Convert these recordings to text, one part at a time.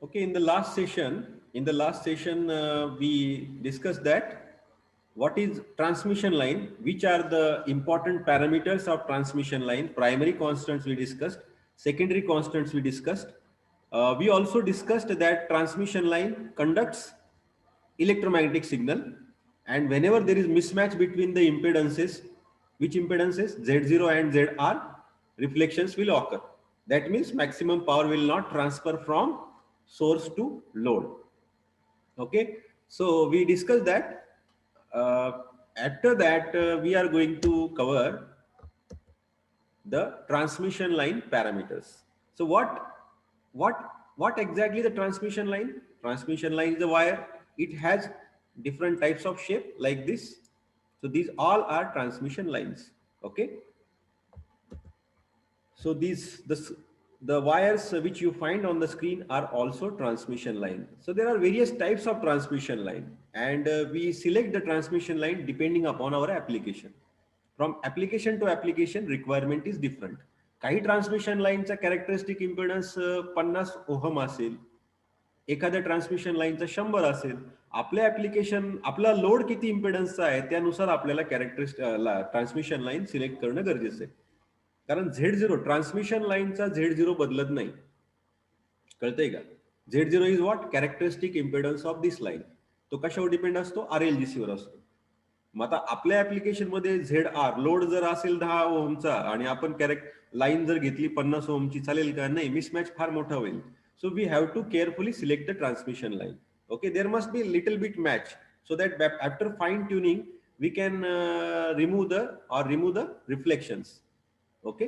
Okay, in the last session, we discussed that what is transmission line, which are the important parameters of transmission line. Primary constants we discussed, secondary constants we discussed. We also discussed that transmission line conducts electromagnetic signal, and whenever there is mismatch between the impedances, which impedances Z0 and ZR, reflections will occur. That means maximum power will not transfer from source to load. Okay, so we discussed that. After that, we are going to cover the transmission line parameters. So what what exactly the transmission line? Transmission line is a wire. It has different types of shape like this. So these all are transmission lines. Okay. So the wires which you find on the screen are also transmission line. So there are various types of transmission line, and we select the transmission line depending upon our application. From application to application, requirement is different. काही transmission लाईनचा characteristic impedance 50 ohm असेल, एखाद्या transmission लाईनचा 100 असेल. आपल्या application, आपला load किती इम्पिडन्सचा आहे त्यानुसार आपल्याला ट्रान्समिशन लाईन सिलेक्ट करणं गरजेचं आहे. कारण Z0 ट्रान्समिशन लाईनचा Z0 बदलत नाही. कळतंय का? Z0 is what? Characteristic impedance of this line. तो कशावर डिपेंड असतो? RLGC वर असतो. मग आता आपल्या ऍप्लिकेशन मध्ये ZR लोड जर असेल 10 ओहमचा आणि आपण लाईन जर घेतली 50 ओहमची, चालेल का? नाही, मिसमॅच फार मोठा होईल. So we have to carefully select the transmission line. Okay, there must be little bit match so that after fine tuning we can remove the reflections. Okay,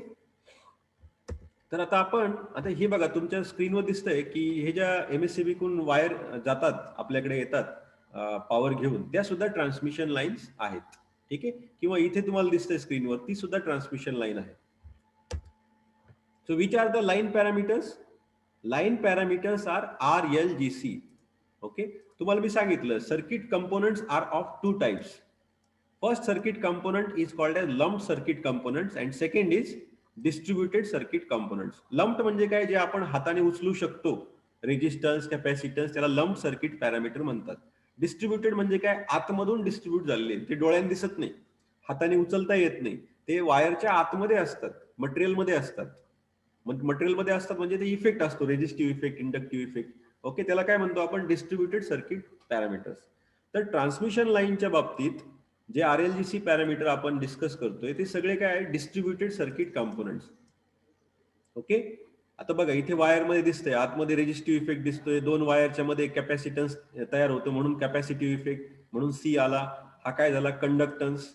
तर आता हे बघा, तुमच्या स्क्रीनवर दिसतंय की हे ज्या MSCB कून वायर जातात, आपल्याकडे येतात पॉवर घेऊन, त्या सुद्धा ट्रान्समिशन लाईन्स आहेत. ठीक आहे, किंवा इथे तुम्हाला दिसतंय स्क्रीनवर, ती सुद्धा ट्रान्समिशन लाईन आहे. So which are the line parameters? Line parameters are RLGC. Okay, तुम्हाला मी सांगितलं circuit components are of two types. First circuit component is called as lump circuit components and second is distributed circuit components. Lump म्हणजे काय? जे आपण हाताने उचलू शकतो, रेजिस्टन्स, कॅपॅसिटन्स, त्याला लम्प सर्किट पॅरामीटर म्हणतात. डिस्ट्रीब्युटेड म्हणजे काय? आतमधून डिस्ट्रीब्यूट झालेले, ते डोळ्याने दिसत नाही, हाताने उचलता येत नाही, ते वायरच्या आतमध्ये असतात, मटेरियलमध्ये असतात. मटेरियलमध्ये असतात म्हणजे ते इफेक्ट असतो, resistive effect, inductive effect. Okay, त्याला काय म्हणतो आपण? Distributed circuit parameters. तर ट्रान्समिशन लाईनच्या बाबतीत जे RLGC पॅरामीटर आपण डिस्कस करतोय ते सगळे काय आहे? Distributed circuit components. ओके, आता बघा इथे वायरमध्ये दिसतंय, आतमध्ये रेजिस्टिव्ह इफेक्ट दिसतोय, दोन वायरच्या मध्ये कॅपॅसिटन्स तयार होतो म्हणून कॅपॅसिटिव्ह इफेक्ट, म्हणून C आला. हा काय झाला? कंडक्टन्स.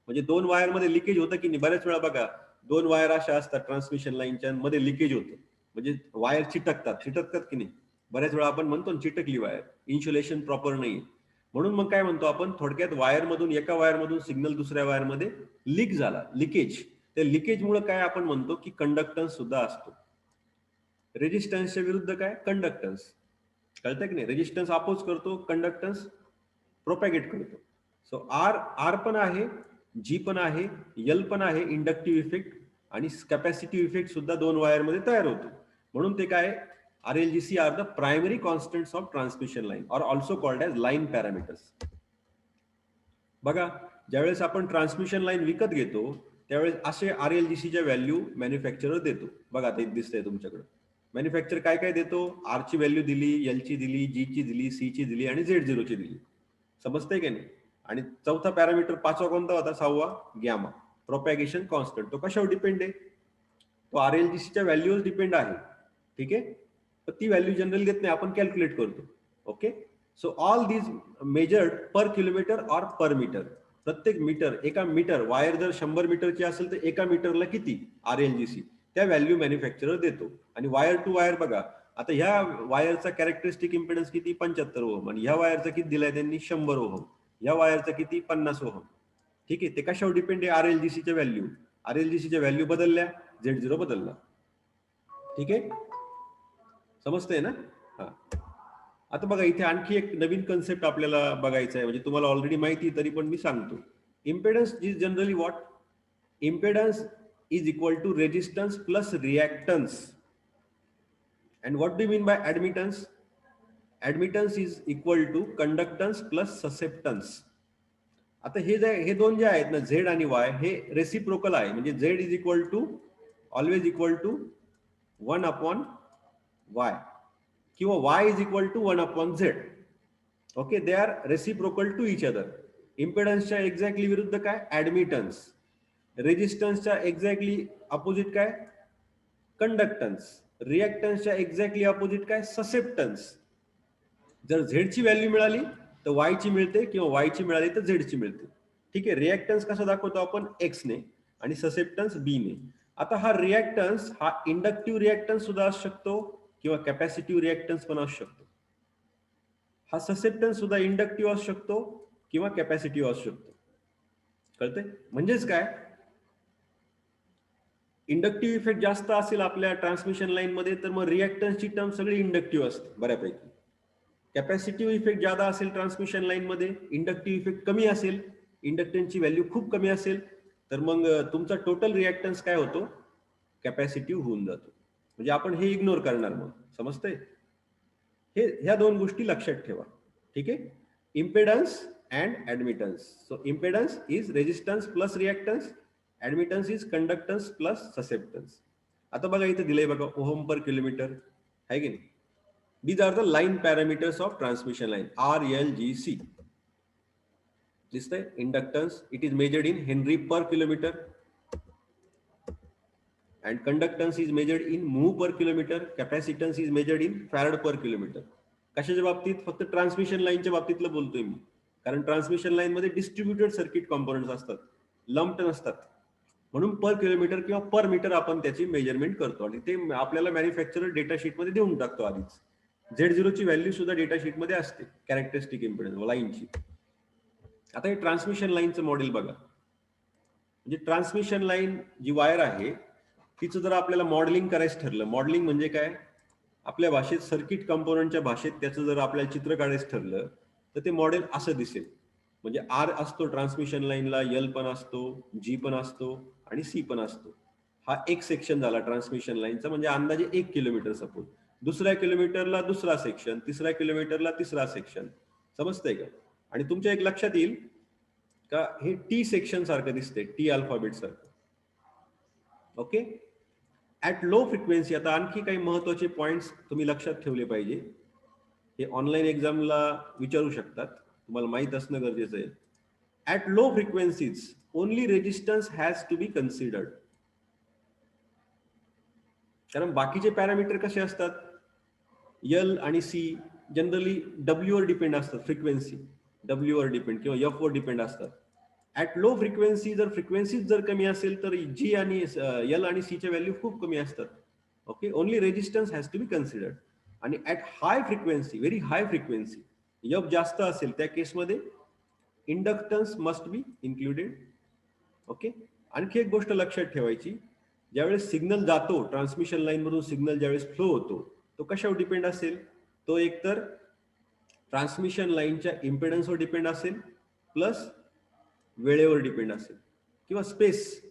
म्हणजे दोन वायरमध्ये लिकेज होतं की नाही? बऱ्याच वेळा बघा, दोन वायर अशा असतात ट्रान्समिशन लाईनच्या, मध्ये लिकेज होतं, म्हणजे वायर चिटकतात की नाही? बऱ्याच वेळा आपण म्हणतो चिटकली वायर, इन्सुलेशन प्रॉपर नाही. म्हणून मग काय म्हणतो आपण? थोडक्यात वायरमधून, एका वायरमधून सिग्नल दुसऱ्या वायरमध्ये लीक झाला, लिकेज. त्या लिकेजमुळे काय आपण म्हणतो की कंडक्टन्स सुद्धा असतो. रेजिस्टन्सच्या विरुद्ध काय? कंडक्टन्स. कळतं की नाही? रेजिस्टन्स अपोज करतो, कंडक्टन्स प्रोपॅगेट करतो. सो आर पण आहे, G पण आहे, L पण आहे, इंडक्टिव्ह इफेक्ट, आणि कॅपॅसिटिव्ह इफेक्ट सुद्धा दोन वायरमध्ये तयार होतो. म्हणून ते काय? RLGC are the primary constants of transmission line, or also called as line parameters. बघा, ज्यावेळेस आपण ट्रान्समिशन लाईन विकत घेतो त्यावेळेस असे RLGCच्या व्हॅल्यू मॅन्युफॅक्चरर देतो. बघा, ते दिसतंय तुमच्याकडे. मॅन्युफॅक्चर काय काय देतो? R ची व्हॅल्यू दिली, L ची दिली, G ची दिली, C ची दिली आणि Z0 ची दिली. समजतंय की नाही? आणि चौथा पॅरामीटर, पाचवा कोणता होता? 6वा, गॅमा, प्रोपॅगेशन कॉन्स्टंट. तो कशावर डिपेंड आहे? तो RLGCच्या व्हॅल्यूवर डिपेंड आहे. ठीक आहे, तर ती व्हॅल्यू जनरली देत नाही, आपण कॅल्क्युलेट करतो. Okay, so all these measured per kilometre or per metre. प्रत्येक मीटर, एका मीटर वायर जर 100 मीटरची असेल तर एका मीटरला किती RLGC, त्या व्हॅल्यू मॅन्युफॅक्चरर देतो. आणि वायर टू वायर बघा, आता ह्या वायरचा कॅरेक्टरिस्टिक इम्पिडन्स किती? 75 ओहम. आणि ह्या वायरचा किती दिलाय त्यांनी? 100 ओहम. ह्या वायरचा किती? 50 ओहम. ठीक आहे, ते कशावर डिपेंड आहे? RLGCच्या व्हॅल्यू. RLGCच्या व्हॅल्यू बदलल्या, Z0 बदलला. ठीक आहे, समजतंय ना? हा, आता बघा इथे आणखी एक नवीन कन्सेप्ट आपल्याला बघायचं आहे, म्हणजे तुम्हाला ऑलरेडी माहिती तरी पण मी सांगतो. Impedance is generally what? Impedance is equal to resistance plus reactance. And what do mean by admittance? Admittance is equal to conductance plus susceptance. आता हे दोन जे आहेत ना, झेड आणि वाय, हे रेसिप्रोकल आहे. म्हणजे Z is equal to always equal to 1 upon Y किंवा Y is equal to 1 upon Z. Okay, they are reciprocal to each other. इम्पेडन्सच्या एक्झॅक्टली विरुद्ध काय? ऍडमिटन्स. रेजिस्टन्सच्या एक्झॅक्टली अपोजिट काय? कंडक्टन्स. रिएक्टन्सच्या एक्झॅक्टली अपोजिट काय? ससेप्टन्स. जर झेडची व्हॅल्यू मिळाली तर वायची मिळते किंवा वायची मिळाली तर झेडची मिळते. ठीक आहे. रिएक्टन्स कसा दाखवतो आपण? एक्स ने आणि ससेप्टन्स बी ने. आता हा रिएक्टन्स हा इंडक्टिव्ह रिएक्टन्स सुद्धा असू शकतो किंवा कॅपॅसिटिव्ह रिएक्टन्स पण असू शकतो. हा ससेप्टन्स सुद्धा इंडक्टिव्ह असू शकतो किंवा कॅपॅसिटिव्ह असू शकतो. कळतंय? म्हणजेच काय, इंडक्टिव्ह इफेक्ट जास्त असेल आपल्या ट्रान्समिशन लाईन मध्ये तर मग रिएक्टन्सची टर्म सगळी इंडक्टिव्ह असते बऱ्यापैकी. कॅपॅसिटिव्ह इफेक्ट ज्यादा असेल ट्रान्समिशन लाईन मध्ये, इंडक्टिव्ह इफेक्ट कमी असेल, इंडक्टन्सची व्हॅल्यू खूप कमी असेल, तर मग तुमचा टोटल रिएक्टन्स काय होतो? कॅपॅसिटिव्ह होऊन जातो. म्हणजे आपण हे इग्नोर करणार. मग समजतंय? ह्या दोन गोष्टी लक्षात ठेवा. ठीक आहे. Impedance and admittance. So impedance is resistance plus reactance, admittance is conductance plus susceptance. आता बघा इथे दिलंय बघा, ओहम पर किलोमीटर आहे की नाही. These are the line parameters of transmission line, RLGC. दिसतंय? Inductance, it is measured in Henry per kilometer, and conductance is measured in mho per kilometer. Capacitance is measured in farad per kilometer. कशाच्या बाबतीत? फक्त transmission लाईनच्या बाबतीतलं बोलतोय मी, कारण transmission line मध्ये distributed circuit components असतात, lumped नसतात. म्हणून पर किलोमीटर किंवा पर मीटर आपण त्याची मेजरमेंट करतो आणि ते आपल्याला मॅन्युफॅक्चरर डेटा शीट मध्ये देऊन टाकतो आधीच. Z0 ची व्हॅल्यू सुद्धा डेटा शीट मध्ये असते, कॅरेक्टरिस्टिक इम्पिडन्स लाईनची. आता हे ट्रान्समिशन लाईनचं मॉडेल बघा. म्हणजे ट्रान्समिशन लाईन जी वायर आहे तिचं जर आपल्याला मॉडेलिंग करायचं ठरलं, मॉडेलिंग म्हणजे काय? आपल्या भाषेत, सर्किट कंपोनंटच्या भाषेत त्याचं जर आपल्याला चित्र काढायचं ठरलं तर ते मॉडेल असं दिसेल. म्हणजे आर असतो ट्रान्समिशन लाईनला, एल पण असतो, जी पण असतो आणि सी पण असतो. हा एक सेक्शन झाला ट्रान्समिशन लाईनचा, म्हणजे अंदाजे 1 किलोमीटर सपोज. दुसऱ्या किलोमीटरला दुसरा सेक्शन, तिसऱ्या किलोमीटरला तिसरा सेक्शन. समजतंय का? आणि तुमच्या एक लक्षात येईल का हे टी सेक्शन सारखं दिसते, टी अल्फाबेट सारखं. ओके. ऍट लो फ्रिक्वेन्सी, आता आणखी काही महत्वाचे पॉइंट्स तुम्ही लक्षात ठेवले पाहिजे. हे ऑनलाईन एक्झामला विचारू शकतात, तुम्हाला माहित असणं गरजेचं आहे. At low frequencies only resistance has to be considered. कारण बाकीचे पॅरामीटर कसे असतात? एल आणि सी जनरली डब्ल्यू वर डिपेंड असतात, फ्रिक्वेन्सी डब्ल्यू वर डिपेंड किंवा एफ वर डिपेंड असतात. ऍट लो फ्रिक्वेन्सी जर फ्रिक्वेन्सी जर कमी असेल तर जी आणि एल आणि सी च्या व्हॅल्यू खूप कमी असतात. Okay, only resistance has to be considered. आणि at high frequency, very high frequency, F जास्त असेल त्या केसमध्ये inductance must be included. Okay. आणखी एक गोष्ट लक्षात ठेवायची, ज्यावेळेस सिग्नल जातो ट्रान्समिशन लाईन मधून, सिग्नल ज्यावेळेस फ्लो होतो तो कशावर डिपेंड असेल? तो एकतर ट्रान्समिशन लाईनच्या इम्पेडन्सवर डिपेंड असेल, प्लस वेळेवर डिपेंड असेल, किंवा स्पेस.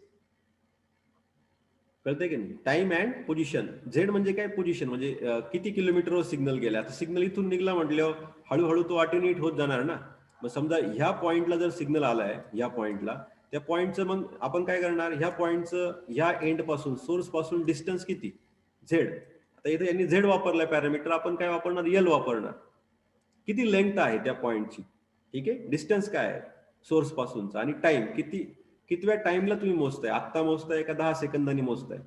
कळतंय की नाही? Time and position. झेड म्हणजे काय? पोझिशन, म्हणजे किती किलोमीटरवर सिग्नल गेला. आता सिग्नल इथून निघला म्हटल्यावर हळूहळू तो अटेन्युएट होत जाणार ना. मग समजा ह्या पॉइंटला जर सिग्नल आलाय, या पॉइंटला, त्या पॉइंटचं मग आपण काय करणार? ह्या पॉइंटचं ह्या एंड पासून, सोर्स पासून डिस्टन्स किती? झेड. आता इथे यांनी झेड वापरलाय पॅरामीटर, आपण काय वापरणार? एल वापरणार. किती लेंथ आहे त्या पॉइंटची? ठीक आहे. डिस्टन्स काय आहे सोर्स पासूनचा, आणि टाइम कितव्या टाइमला तुम्ही मोजताय? आत्ता मोजताय का 10 सेकंदांनी मोजताय?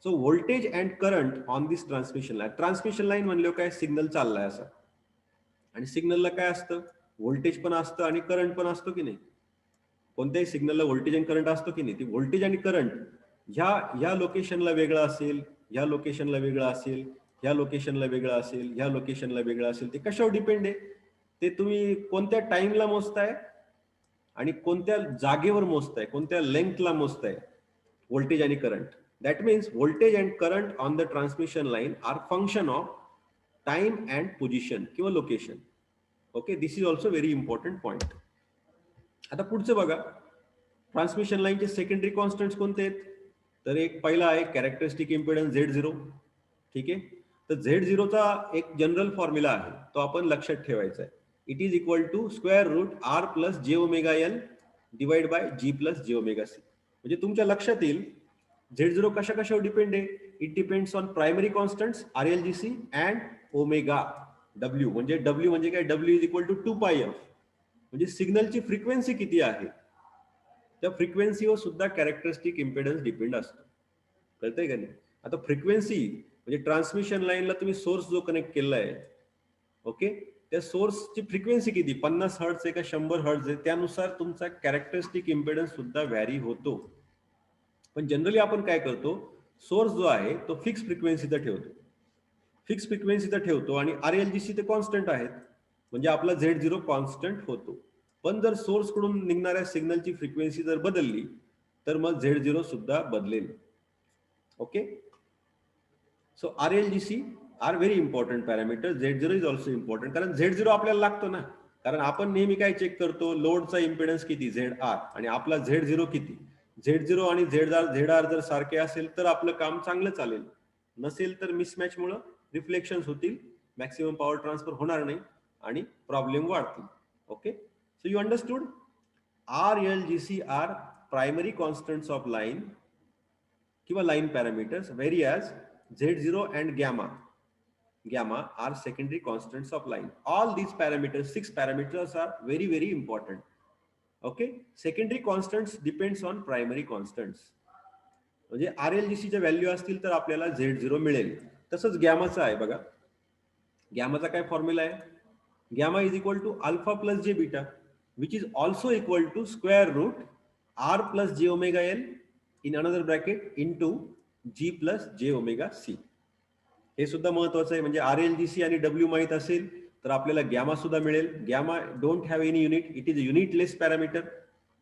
So voltage and current on this transmission line. Transmission line म्हणल्यावर काय? सिग्नल चाललाय असा, आणि सिग्नलला काय असतं? व्होल्टेज पण असतं आणि करंट पण असतो की नाही? कोणत्याही सिग्नलला व्होल्टेज आणि करंट असतो की नाही? ती व्होल्टेज आणि करंट ह्या लोकेशनला वेगळं असेल, ह्या लोकेशनला वेगळं असेल, ह्या लोकेशनला वेगळं असेल, ह्या लोकेशनला वेगळं असेल. ते कशावर डिपेंड आहे? ते तुम्ही कोणत्या टाइमला मोजताय आणि कोणत्या जागेवर मोजताय, कोणत्या लेंथला मोजताय. व्होल्टेज आणि current. That means voltage and current on the transmission line are function of time and position किंवा location. Okay, this is also very important point. आता पुढचं बघा, ट्रान्समिशन लाईनचे सेकंडरी कॉन्स्टंट्स कोणते आहेत? तर एक पहिला आहे कॅरेक्टरिस्टिक इम्पिडन्स Z0. ठीक आहे. तर Z0 चा एक जनरल फॉर्म्युला आहे, तो आपण लक्षात ठेवायचा आहे. It is equal to square root R plus J omega L divide by G plus J omega C. म्हणजे तुमच्या लक्षात येईल Z0 कशा कशावर डिपेंड आहे. It depends on primary constants RLGC and omega W. म्हणजे W म्हणजे काय, W is equal to 2πf. म्हणजे सिग्नलची फ्रिक्वेन्सी किती आहे त्या फ्रिक्वेन्सीवर सुद्धा कॅरेक्टरिस्टिक इम्पेडन्स डिपेंड असतो. कळतंय का नाही. आता फ्रिक्वेन्सी म्हणजे ट्रान्समिशन लाईनला तुम्ही सोर्स जो कनेक्ट केला आहे, ओके, त्या सोर्सची फ्रिक्वेन्सी किती, 50 हर्ट्ज आहे का 100 हर्ट्ज आहे, त्यानुसार तुमचा कॅरेक्टरिस्टिक इम्पेडन्स सुद्धा व्हॅरी होतो. पण जनरली आपण काय करतो, सोर्स जो आहे तो फिक्स फ्रिक्वेन्सीचा ठेवतो, फिक्स फ्रिक्वेन्सीचा ठेवतो आणि RLGC ते कॉन्स्टंट आहेत, म्हणजे आपला Z0 कॉन्स्टंट होतो. पण जर सोर्स कडून निघणाऱ्या सिग्नलची फ्रिक्वेन्सी जर बदलली तर मग Z0 सुद्धा बदलेल. Okay, so RLGC are very important parameter. Z0 is also important, कारण Z0 आपल्याला लागतो ना. कारण आपण नेहमी काय चेक करतो, लोडचा इम्पेडन्स किती ZR आणि आपला Z0 किती. Z0 आणि ZR जर सारखे असेल तर आपलं काम चांगलं चालेल, नसेल तर मिसमॅच मुळे रिफ्लेक्शन्स होतील, मॅक्सिमम पॉवर ट्रान्सफर होणार नाही आणि प्रॉब्लेम वाढतील. Okay, so you understood. RLGC are primary constants of line किंवा line parameters, varies Z0 and gamma are secondary constants of line. All these parameters, 6 parameters, are very very important. Okay, secondary constants depends on primary constants. म्हणजे RLGC च्या value असतील तर आपल्याला Z0 मिळेल. तसंच गॅमाचा आहे बघा. गॅमाचा काय फॉर्म्युला आहे, gamma is equal to alpha plus J beta, which is also equal to square root R plus J omega L in another bracket into G plus J omega C. हे सुद्धा महत्वाचं आहे. म्हणजे RLGC आणि W माहित असेल तर आपल्याला गॅमा सुद्धा मिळेल. Gamma don't have any unit, it is a unitless parameter.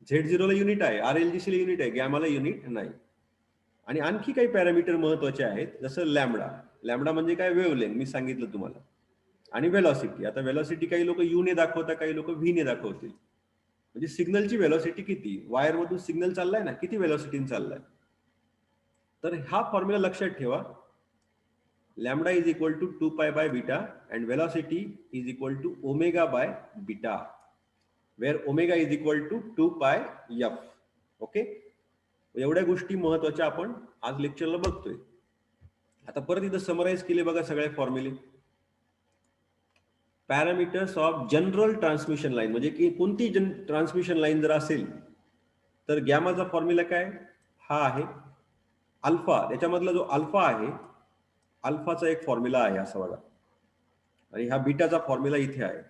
Z0 ला युनिट आहे, RLGC ला युनिट आहे, गॅमाला युनिट नाही. आणि आणखी काही पॅरामीटर महत्वाचे आहेत, जसं लॅम्बडा. लॅम्बडा म्हणजे काय, वेव्हलेंथ, मी सांगितलं तुम्हाला. आणि वेलॉसिटी. आता वेलॉसिटी काही लोक U ने दाखवतात, काही लोक V ने दाखवतील. म्हणजे सिग्नलची वेलॉसिटी किती, वायर मधून सिग्नल चाललाय ना, किती वेलॉसिटीने चाललाय. तर हा फॉर्म्युला लक्षात ठेवा. Lambda is equal to 2 pi by beta and velocity is equal to omega by beta, where omega is equal to 2 pi f. Okay, एवढ्या गोष्टी महत्वाच्या आपण आज लेक्चरला बघतोय. आता परत इथं समराइज केले बघा सगळे फॉर्म्युले. Parameters of general transmission line, म्हणजे की कोणती ट्रान्समिशन लाईन जर असेल तर गॅमाचा फॉर्म्युला काय, हा आहे अल्फा. त्याच्यामधला जो अल्फा आहे, अल्फाचा एक फॉर्म्युला आहे असा बघा, आणि हा बीटाचा फॉर्म्युला इथे आहे.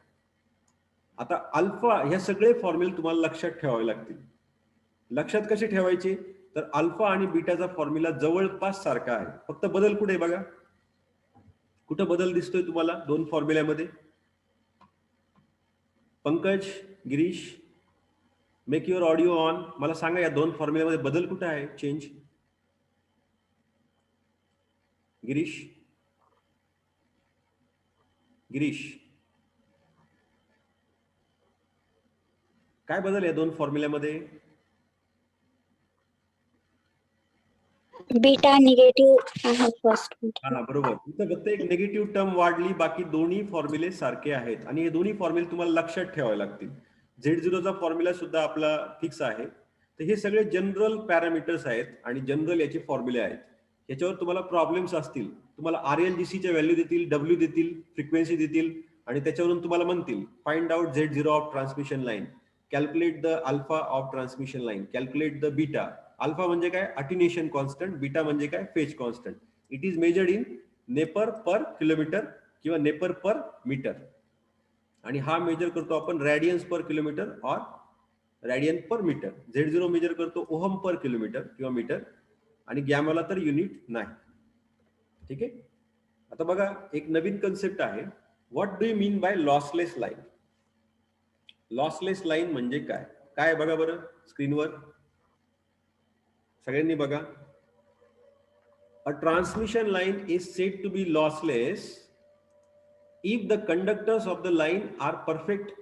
आता अल्फा, हे सगळे फॉर्म्युले तुम्हाला लक्षात ठेवावे लागतील. लक्षात कसे ठेवायचे, तर अल्फा आणि बीटाचा फॉर्म्युला जवळपास सारखा आहे, फक्त बदल कुठे बघा, कुठं बदल दिसतोय तुम्हाला दोन फॉर्म्युल्यामध्ये. Pankaj, Girish, make your audio on. मला सांगा या दोन फॉर्म्युल्यामध्ये बदल कुठे आहे, चेंज. गिरीश, गिरीश, काय बदल आहे दोन फॉर्म्युल्यामध्ये. बीटा निगेटिव्ह आहे फर्स्ट. हा बरोबर, इथं फक्त एक निगेटिव्ह टर्म वाढली, बाकी दोन्ही फॉर्म्युले सारखे आहेत. आणि हे दोन्ही फॉर्म्युले तुम्हाला लक्षात ठेवावे लागतील. Z0 चा फॉर्म्युला सुद्धा आपला फिक्स आहे. तर हे सगळे जनरल पॅरामीटर्स आहेत आणि जनरल याचे फॉर्म्युले आहेत. याच्यावर तुम्हाला प्रॉब्लेम्स असतील, तुम्हाला RLGC च्या व्हॅल्यू देतील, W देतील, फ्रिक्वेन्सी देतील, आणि त्याच्यावरून तुम्हाला म्हणतील find out Z0 of transmission line, calculate the alpha of transmission line, calculate the beta. Alpha म्हणजे काय, अटेन्युएशन कॉन्स्टंट, बीटा म्हणजे काय, phase constant. It is measured in neper per kilometre किंवा नेपर पर मीटर, आणि हा measure करतो आपण radians per kilometre और radian per metre. Z0 measure करतो ओहम पर किलोमीटर किंवा मीटर, आणि गॅमाला तर युनिट नाही. ठीक आहे. आता बघा एक नवीन कन्सेप्ट आहे, what do you mean by lossless line. Lossless line म्हणजे काय, काय बघा बरं स्क्रीनवर, सगळ्यांनी बघा. A transmission line is said to be lossless if the conductors of the line are perfect.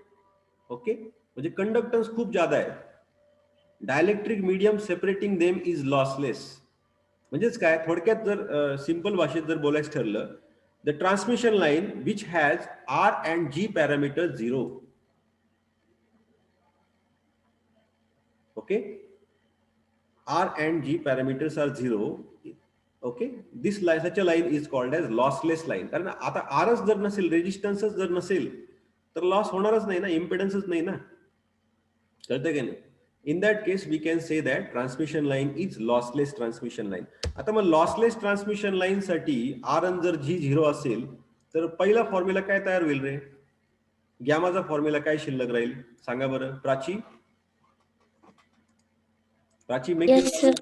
Okay, म्हणजे कंडक्टन्स खूप ज्यादा आहे, dielectric medium separating them is lossless. म्हणजेच काय, थोडक्यात जर सिंपल भाषेत जर बोलायचं ठरलं the transmission line which has R and G parameters 0. Okay, R and G parameters are 0. Okay, this line, such a line is called as lossless line. कारण आता Rच जर नसेल, रेजिस्टन्सच जर नसेल तर लॉस होणारच नाही ना, इम्पेडन्सच नाही ना. कळतं की नाही? In that case we can say that transmission line is lossless transmission line. आता मग lossless transmission line साठी R आणि जर G 0 असेल तर पहिला फॉर्म्युला काय तयार होईल रे? गॅमाचा फॉर्म्युला काय शिल्लक राहील सांगा बरं Prachi. Prachi make Yes, sir.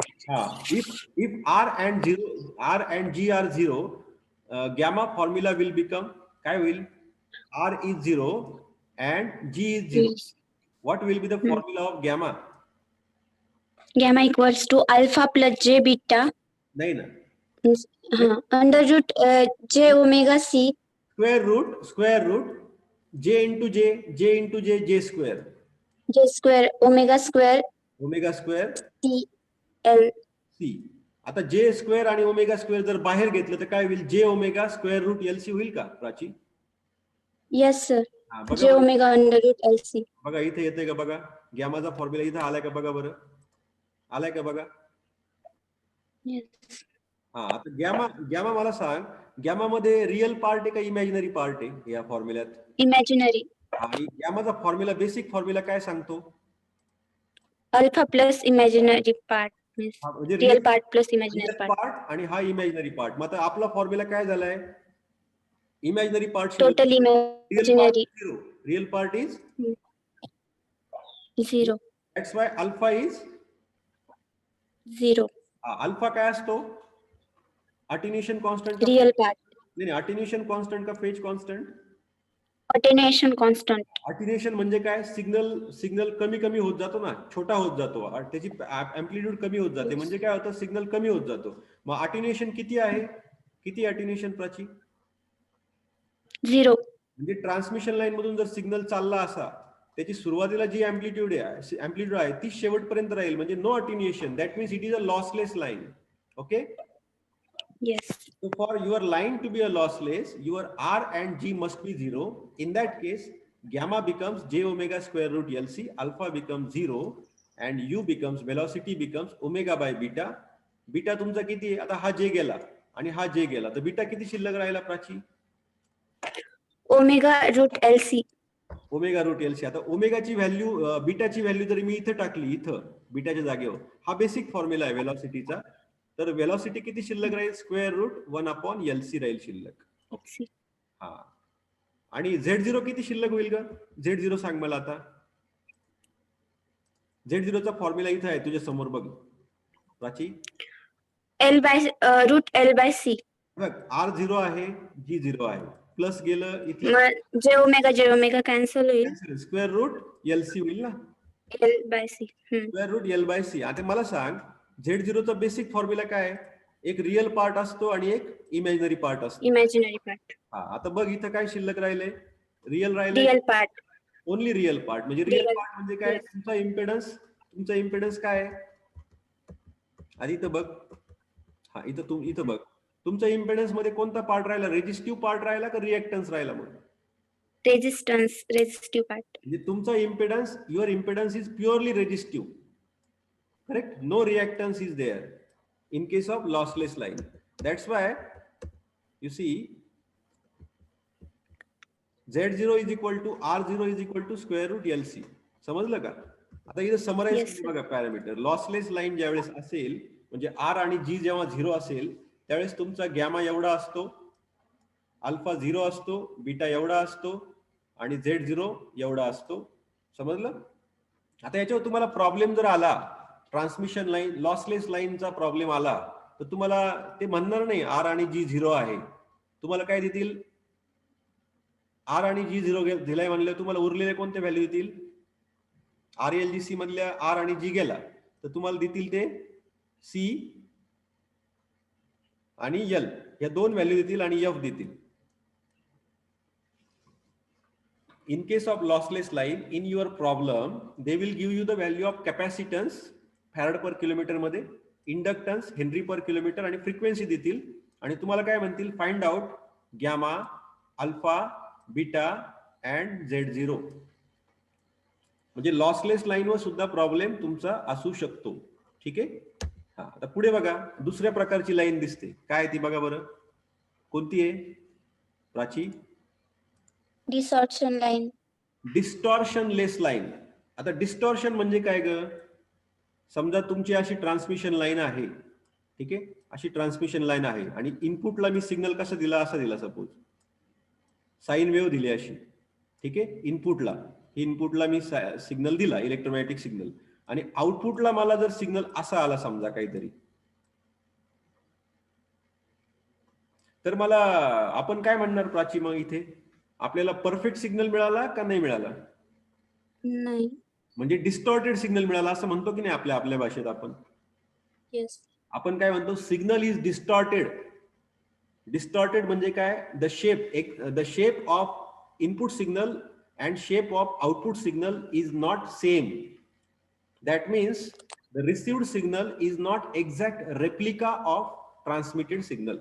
if R and G are 0, gamma formula will become काय होईल? R is 0 and G is 0. Yes. What will be the formula of gamma? Gamma equals to alpha plus j beta नहीं ना, under root j omega c square root j into j square square omega square c l. c. आता j square आणि omega square जर बाहेर घेतलं तर काय होईल? j omega square root LC होईल का प्राची? Yes, sir. बघा j omega under root lc. बघा इथे येते का बघा, गॅमाचा फॉर्म्युला इथे आलाय का बघा बरं, आलाय का बघा. Yes. हा, आता गॅमा मला सांग, गॅमा मध्ये रिअल पार्ट आहे का इमॅजिनरी पार्ट आहे या फॉर्म्युल्यात? Imaginary. आणि गॅमाचा फॉर्म्युला, बेसिक फॉर्म्युला काय सांगतो? Alpha plus imaginary part means म्हणजे real part plus imaginary real part. Part आणि हा इमॅजिनरी पार्ट. मग आता आपला फॉर्म्युला काय झालाय? Imaginary part Totally imaginary. Real part is 0. That's why alpha is 0. Alpha काय असतो? Attenuation constant. Real part. नाही, अटेन्युएशन कॉन्स्टंट का phase constant? Attenuation constant. Attenuation म्हणजे काय? सिग्नल कमी कमी होत जातो ना, छोटा होत जातो, त्याची अँप्लिट्यूड कमी होत जाते. म्हणजे काय होतं? सिग्नल कमी होत जातो. मग अटेन्युएशन किती आहे? किती अटेन्युएशन प्राची? 0. म्हणजे ट्रान्समिशन लाईन मधून जर सिग्नल चालला असा, त्याची सुरुवातीला जी अँप्लिट्यूड आहे ती शेवटपर्यंत राहील, म्हणजे no attenuation. That means it is a lossless line. Okay. Yes. So for your line to be a lossless, your R and G must be 0. In that case, gamma becomes j omega square root LC, alpha becomes 0, and U becomes, velocity becomes omega by beta. Beta तुमचा किती आहे? आता हा जे गेला आणि हा जे गेला, तर बीटा किती शिल्लक राहिला Prachi? Omega root LC. Omega root LC. आता ओमेगाची व्हॅल्यू, बीटाची व्हॅल्यू जर मी इथं टाकली, इथं बीटाच्या जागेवर, हा बेसिक फॉर्म्युला आहे वेलॉसिटीचा, तर वेलॉसिटी किती शिल्लक राहील? स्क्वेअर रूट 1/LC राहील शिल्लक. हा, आणि Z0 किती शिल्लक होईल का? Z0 सांग मला आता. Z0 चा फॉर्म्युला इथं आहे तुझ्या समोर, बघ Prachi. L by root L by C. बघ, R0 आहे, G0 आहे, प्लस गेलं इथे j omega cancel होईल. स्क्वेअर रूट LC होईल ना, L by C. Square root L by C. आता मला सांग, Z0 चा बेसिक फॉर्म्युला काय आहे? एक रिअल पार्ट असतो आणि एक इमॅजिनरी पार्ट असतो. Imaginary part. हा, आता बघ इथं काय शिल्लक राहिले? रिअल राहिले. Real part. Only real part. म्हणजे रिअल पार्ट म्हणजे काय? तुमचा इम्पेडन्स काय आहे? आधी इथं बघ, हा इथं बघ, तुमचा इम्पेडन्स मध्ये कोणता पार्ट राहिला? रेजिस्टिव्ह पार्ट राहिला का रिएक्टन्स राहिला? मग resistive part. म्हणजे तुमचा impedance, your impedance is purely resistive. Correct? No reactance is there in case of lossless line. That's why you see Z0 is equal to R0 is equal to square root LC. समजलं का? आता इथे summarise बघा parameter. Lossless line ज्यावेळेस असेल, म्हणजे R आणि G जेव्हा 0 असेल, त्यावेळेस तुमचा गॅमा एवढा असतो, अल्फा 0 असतो, बीटा एवढा असतो आणि Z0 एवढा असतो. समजलं? आता याच्यावर तुम्हाला प्रॉब्लेम जर आला, ट्रान्समिशन लाईन लॉसलेस लाईनचा प्रॉब्लेम आला, तर तुम्हाला ते म्हणणार नाही R आणि G 0 आहे. तुम्हाला काय देतील? R आणि G 0 दिलाय म्हणलं, तुम्हाला उरलेले कोणते व्हॅल्यू देतील? RLGC मधल्या R आणि G गेला तर तुम्हाला देतील ते C आणि L, या दोन व्हॅल्यू देतील आणि F देतील. In case of lossless line, in your problem, they will give you the value of capacitance farad per kilometre मध्ये, इंडक्टन्स हेनरी पर किलोमीटर आणि फ्रिक्वेन्सी देतील आणि तुम्हाला काय म्हणतील? Find out gamma, alpha, beta and Z0. म्हणजे lossless लाईनवर सुद्धा प्रॉब्लेम तुमचा असू शकतो. ठीक आहे. हा, आता पुढे बघा, दुसऱ्या प्रकारची लाईन दिसते. काय ती बघा बरं, कोणती आहे प्राची? Distortion line. डिस्टॉर्शन लेस लाईन. आता डिस्टॉर्शन म्हणजे काय ग? समजा तुमची अशी ट्रान्समिशन लाईन आहे, ठीक आहे, अशी ट्रान्समिशन लाईन आहे आणि इनपुटला मी सिग्नल कसा दिला, असा दिला, सपोज साईन वेव्ह दिली अशी, ठीक आहे. इनपुटला मी सिग्नल दिला, इलेक्ट्रोमॅग्नेटिक सिग्नल, आणि आउटपुटला मला जर सिग्नल असा आला समजा काहीतरी, तर मला आपण काय म्हणणार प्राची मग इथे? आपल्याला परफेक्ट सिग्नल मिळाला का नाही मिळाला? नाही. म्हणजे डिस्टॉर्टेड सिग्नल मिळाला असं म्हणतो की नाही आपल्या भाषेत आपण? Yes. आपण काय म्हणतो? Signal is distorted. डिस्टॉर्टेड म्हणजे काय? The shape of input signal and shape of output signal is not same. That means the received signal is not exact replica of transmitted signal.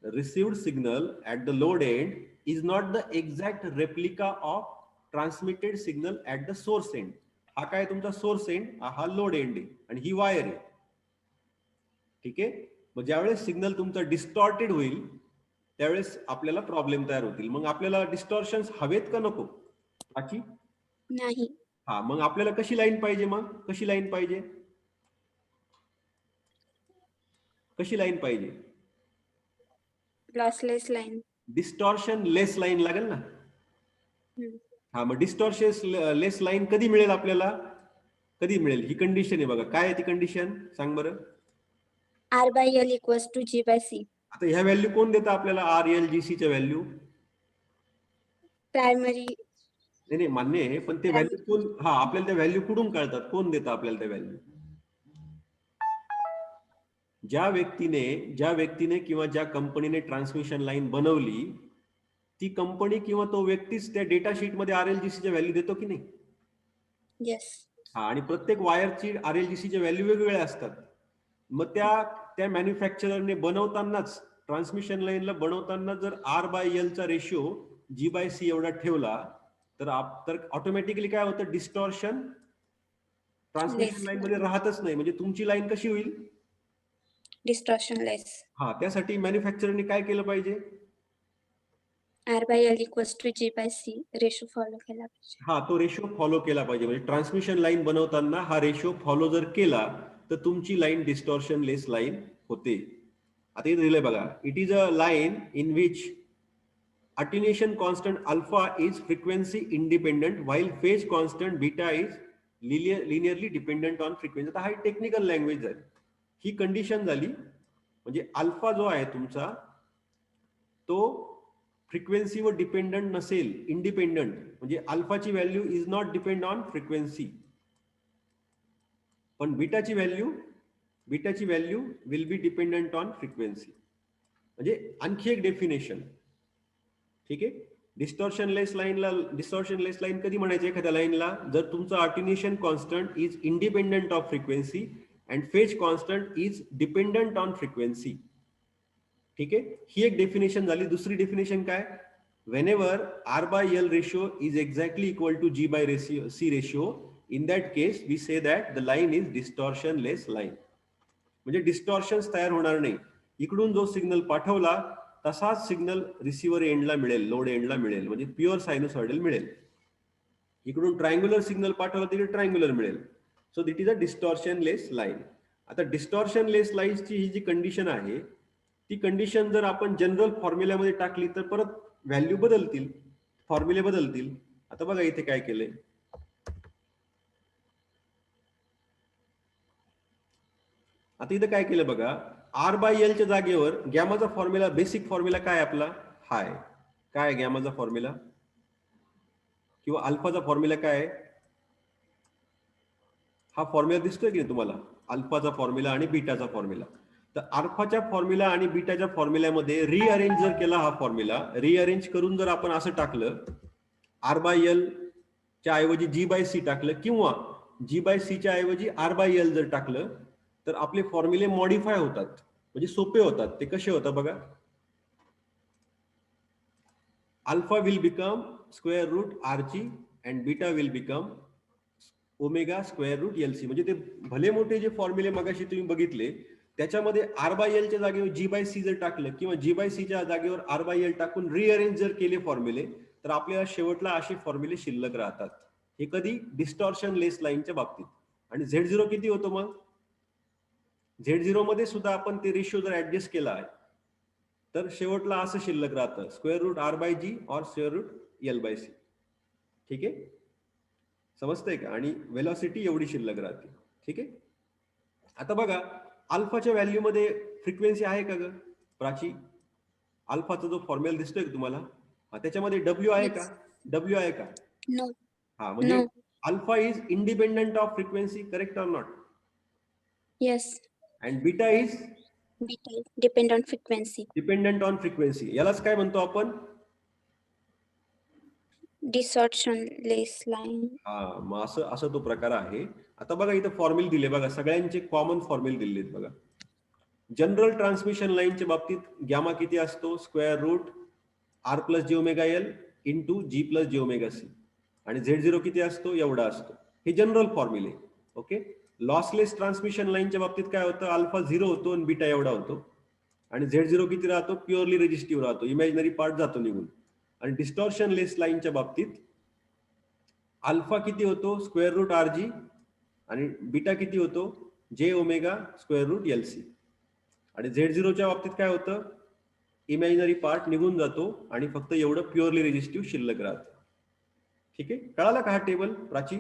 The received signal at the load end is not the exact replica of transmitted signal at the source end. हा काय तुमचा source end, हा load end आहे आणि ही wire आहे. ठीक आहे. मग ज्यावेळेस सिग्नल तुमचा डिस्टॉर्टेड होईल त्यावेळेस आपल्याला प्रॉब्लेम तयार होतील. मग आपल्याला डिस्टॉर्शन्स हवेत का नको बाकी? नाही. हा, मग आपल्याला कशी लाईन पाहिजे? मग कशी लाईन पाहिजे? कशी लाईन पाहिजे? Lossless line. डिस्टॉर्शन लेस लाईन लागेल ना. हा, मग डिस्टॉर्शन लेस लाईन कधी मिळेल आपल्याला? कधी मिळेल? ही कंडिशन आहे बघा. काय आहे ती कंडिशन, सांग बरं. R/L equals to G/C. आता ह्या व्हॅल्यू कोण देतं आपल्याला? RLGC च्या व्हॅल्यू? Primary. नाही मान्य आहे, पण ते व्हॅल्यू कोण? हा, आपल्याला त्या व्हॅल्यू कुठून कळतात? कोण देतं आपल्याला त्या व्हॅल्यू? ज्या व्यक्तीने किंवा ज्या कंपनीने ट्रान्समिशन लाईन बनवली ती कंपनी किंवा तो व्यक्तीच त्या डेटा शीट मध्ये RLGC च्या व्हॅल्यू देतो की नाही? Yes. हा, आणि प्रत्येक वायरची RLGC च्या व्हॅल्यू वेगवेगळ्या असतात. मग त्या मॅन्युफॅक्चररने बनवतानाच, ट्रान्समिशन लाईनला बनवताना जर R/L चा रेशिओ G/C एवढा ठेवला तर ऑटोमॅटिकली काय होतं? डिस्टॉर्शन ट्रान्समिशन लाईन मध्ये राहतच नाही. म्हणजे तुमची लाईन कशी होईल? Distortionless. हा, त्यासाठी मॅन्युफॅक्चररने काय केलं पाहिजे? R/L equals to G/C ratio follow केला पाहिजे. हा, तो रेशो फॉलो केला पाहिजे. म्हणजे ट्रान्समिशन लाईन बनवताना हा रेशो फॉलो जर केला तर तुमची लाईन डिस्टॉर्शन लेस लाईन होते. आता इथे दिलंय बघा, it is a line in which attenuation constant alpha is frequency independent while phase constant beta is linearly dependent on frequency. आता हा टेक्निकल लँग्वेज आहे. ही कंडिशन झाली म्हणजे अल्फा जो आहे तुमचा तो फ्रिक्वेन्सीवर डिपेंडंट नसेल, इंडिपेंडंट. म्हणजे अल्फाची value is not depend on frequency, पण बीटाची value will be dependent on frequency. म्हणजे आणखी एक डेफिनेशन. ठीक आहे. डिस्टॉर्शन लेस लाईन कधी म्हणायचं एखाद्या लाईनला? जर तुमचा attenuation constant is independent of frequency and phase constant is dependent on frequency. ठीक आहे. ही एक डेफिनेशन झाली. दुसरी डेफिनेशन काय? Whenever R/L ratio is exactly equal to G/C ratio, in that case we say that the line is distortionless line. म्हणजे distortions तयार होणार नाही. इकडून जो सिग्नल पाठवला तसाच सिग्नल रिसिव्हर एंडला मिळेल, लोड एंडला मिळेल, म्हणजे प्युअर सायनोसॉइडल मिळेल. इकडून ट्रायंग्युलर सिग्नल पाठवला तिकडे ट्रायंग्युलर मिळेल. So that is a distortionless line. आता डिस्टॉर्शन लेस लाईनची ही जी कंडिशन आहे ती कंडिशन जर आपण जनरल फॉर्म्युल्यामध्ये टाकली तर परत व्हॅल्यू बदलतील, फॉर्म्युले बदलतील. आता बघा इथे काय केलंय. आता इथं काय केलं बघा, R/L च्या जागेवर गॅमाचा फॉर्म्युला, बेसिक फॉर्म्युला काय आपला? हाय. काय गॅमाचा फॉर्म्युला किंवा अल्फाचा फॉर्म्युला काय? हा फॉर्म्युला दिसतोय की नाही तुम्हाला? अल्फाचा फॉर्म्युला आणि बीटाचा फॉर्म्युला. तर अल्फाच्या फॉर्म्युला आणि बीटाच्या फॉर्म्युल्यामध्ये रिअरेंज जर केला हा फॉर्म्युला, रिअरेंज करून जर आपण असं टाकलं, R/L च्या ऐवजी G/C टाकलं किंवा G/C च्या ऐवजी R/L जर टाकलं तर आपले फॉर्म्युले मॉडिफाय होतात, म्हणजे सोपे होतात. ते कसे होतात बघा. alpha will become square root RG and beta will become omega square root L C. म्हणजे ते भले मोठे जे फॉर्म्युले मगाशी तुम्ही बघितले त्याच्यामध्ये आर बाय एल च्या जागेवर जी बाय सी जर टाकलं किंवा जी बाय सी च्या जागेवर आर बाय एल टाकून रिअरेंज जर केले फॉर्म्युले तर आपल्याला शेवटला असे फॉर्म्युले शिल्लक राहतात. हे कधी डिस्टॉर्शन लेस लाईनच्या बाबतीत. आणि Z0 किती होतो मग? Z0 मध्ये सुद्धा आपण ते रेशिओ जर ऍडजस्ट केला आहे तर शेवटला असं शिल्लक राहतं square root R by G और square root L by C. ठीक आहे, समजतंय का? आणि वेलॉसिटी एवढी शिल्लक राहते. ठीक आहे, आता बघा अल्फाच्या व्हॅल्यू मध्ये फ्रिक्वेन्सी आहे का ग प्राची? अल्फाचा जो फॉर्म्युला दिसतोय का तुम्हाला त्याच्यामध्ये डब्ल्यू आहे का? डब्ल्यू आहे का? No. हा, म्हणजे No. Alpha is independent of frequency, correct or not? Yes. And beta is Beta is depend on frequency. Dependent on frequency. यालाच काय म्हणतो आपण? Distortionless line. हा, मग असं तो प्रकार आहे. आता बघा इथं फॉर्म्युले दिले बघा, सगळ्यांचे कॉमन फॉर्म्युले दिलेत बघा. जनरल ट्रान्समिशन लाईनच्या बाबतीत गॅमा किती असतो? स्क्वेअर रूट आर प्लस जी omega L into G plus जी ओमेगा सी. आणि Z0 किती असतो? एवढा असतो. हे जनरल फॉर्म्युले. ओके, लॉसलेस ट्रान्समिशन लाईनच्या बाबतीत काय होतं? अल्फा 0 होतो आणि बीटा एवढा होतो. आणि Z0 किती राहतो? प्युअरली रेजिस्टिव्ह राहतो, इमॅजिनरी पार्ट जातो निघून. आणि डिस्टॉर्शन लेस लाईनच्या बाबतीत अल्फा किती होतो? स्क्वेअर रूट आर जी आणि बीटा किती होतो? जे omega square root L C. आणि Z0च्या बाबतीत काय होतं? इमॅजिनरी पार्ट निघून जातो आणि फक्त एवढं प्युअरली रेजिस्टिव्ह शिल्लक राहतं. ठीक आहे, कळाला का हा टेबल प्राची?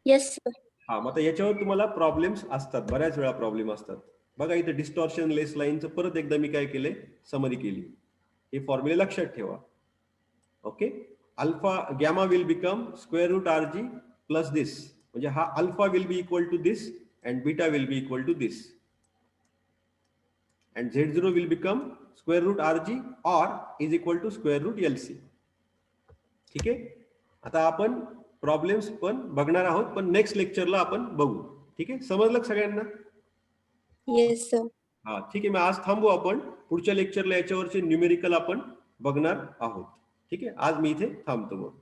Yes, sir. हा, मग आता याच्यावर तुम्हाला प्रॉब्लेम्स असतात, बऱ्याच वेळा प्रॉब्लेम असतात. बघा इथे डिस्टॉर्शन लेस लाईनचं परत एकदा मी काय केलंय, समरी केली. हे फॉर्म्युले लक्षात ठेवा. Okay, alpha gamma will become square root R G plus this. म्हणजे हा alpha will be equal to this and beta will be equal to this. and Z0 will become square root RG or is equal to square root LC. ठीक आहे, आता आपण problems पण बघणार आहोत, पण नेक्स्ट लेक्चरला आपण बघू. ठीक आहे, समजलं सगळ्यांना? Yes, sir. हा, ठीक आहे, मग आज थांबू आपण. पुढच्या लेक्चरला याच्यावरचे न्यूमेरिकल आपण बघणार आहोत. ठीक आहे, आज मी इथे थांबतो मग.